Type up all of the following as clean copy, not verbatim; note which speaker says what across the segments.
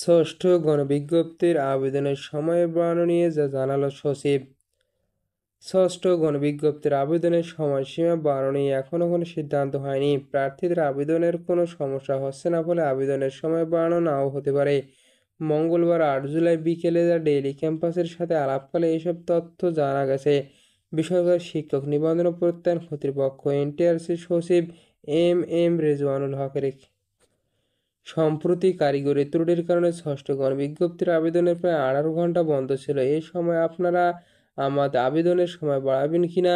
Speaker 1: ষষ্ঠ গণবিজ্ঞপ্তির আবেদনের সময় বাড়ানো নিয়ে যা জানালো সচিব। ষষ্ঠ গণবিজ্ঞপ্তির আবেদনের সময়সীমা বাড়ানো নিয়ে এখনও কোনো সিদ্ধান্ত হয়নি। প্রার্থীদের আবেদনের কোনো সমস্যা হচ্ছে না বলে আবেদনের সময় বাড়ানো নাও হতে পারে। মঙ্গলবার ৮ জুলাই বিকেলে দ্য ডেইলি ক্যাম্পাসের সাথে আলাপকালে এসব তথ্য জানা গেছে। বেসরকারি শিক্ষক নিবন্ধন ও প্রত্যয়ন কর্তৃপক্ষ এনটিআরসির সচিব এম রেজওয়ানুল হকের সম্প্রতি কারিগরি ত্রুটির কারণে ষষ্ঠ গণবিজ্ঞপ্তির আবেদনের প্রায় 18 ঘন্টা বন্ধ ছিল। এই সময় আপনারা আমাদের আবেদনের সময় বাড়াবেন কিনা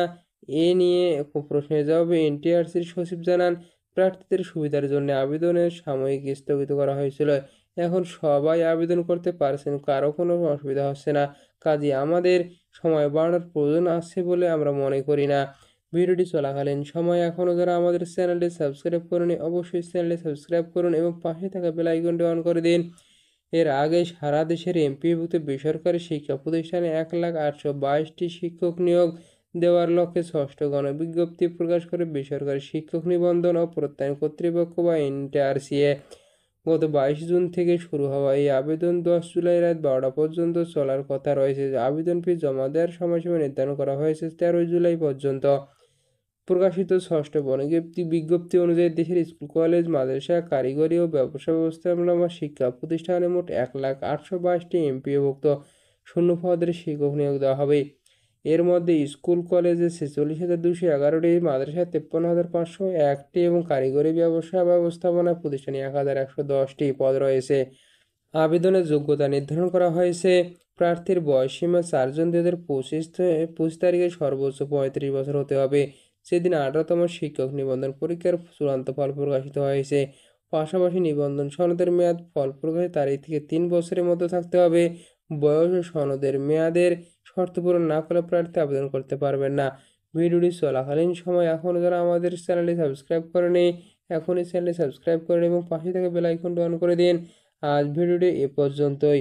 Speaker 1: এ নিয়ে প্রশ্নের জবাবে এনটিআরসির সচিব জানান, প্রার্থীদের সুবিধার জন্য আবেদনের সাময়িক স্থগিত করা হয়েছিল। এখন সবাই আবেদন করতে পারছেন, কারো কোনো অসুবিধা হচ্ছে না। কাজেই আমাদের সময় বাড়ানোর প্রয়োজন আছে বলে আমরা মনে করি না। ভিডিওটি চলাকালীন সময় এখনও যারা আমাদের চ্যানেলটি সাবস্ক্রাইব করেনি অবশ্যই চ্যানেলটি সাবস্ক্রাইব করুন এবং পাশে থাকা বেল আইকনটি অন করে দিন। এর আগে সারা দেশের এমপিওভুক্ত বেসরকারি শিক্ষা প্রতিষ্ঠানে 1,822টি শিক্ষক নিয়োগ দেওয়ার লক্ষ্যে ষষ্ঠ গণবিজ্ঞপ্তি প্রকাশ করে বেসরকারি শিক্ষক নিবন্ধন ও প্রত্যয়ন কর্তৃপক্ষ বা এনটিআরসিএ। গত 22 জুন থেকে শুরু হওয়া এই আবেদন 10 জুলাই রাত 12টা পর্যন্ত চলার কথা রয়েছে। আবেদন ফি জমা দেওয়ার সময়সীমা নির্ধারণ করা হয়েছে 13 জুলাই পর্যন্ত। প্রকাশিত ষষ্ঠ বিজ্ঞপ্তি অনুযায়ী দেশের স্কুল, কলেজ, মাদ্রাসা, কারিগরি ও ব্যবসা ব্যবস্থাপনা শিক্ষা প্রতিষ্ঠানে মোট 1,822টি এমপিওভুক্ত শূন্য পদের শিক্ষক নিয়োগ দেওয়া হবে। এর মধ্যে স্কুল কলেজে 46,211টি, মাদ্রাসায় 53,501টি এবং কারিগরি ব্যবসা ব্যবস্থাপনা প্রতিষ্ঠানে 1,110টি পদ রয়েছে। আবেদনের যোগ্যতা নির্ধারণ করা হয়েছে। প্রার্থীর বয়সসীমা 4 জুন 2025 তারিখে সর্বোচ্চ 35 বছর হতে হবে। সেদিন 18তম শিক্ষক নিবন্ধন পরীক্ষার চূড়ান্ত ফল প্রকাশিত হয়েছে। পাশাপাশি নিবন্ধন সনদের মেয়াদ ফল প্রকাশের তারিখ থেকে 3 বছরের মধ্যে থাকতে হবে। বয়স ও সনদের মেয়াদের শর্ত পূরণ না করলে প্রার্থী আবেদন করতে পারবেন না। ভিডিওটি চলাকালীন সময় এখনও যারা আমাদের চ্যানেলটি সাবস্ক্রাইব করেনি এখনই চ্যানেলটি সাবস্ক্রাইব করেন এবং পাশে থেকে বেল আইকনটি অন করে দিন। আজ ভিডিওটি এ পর্যন্তই।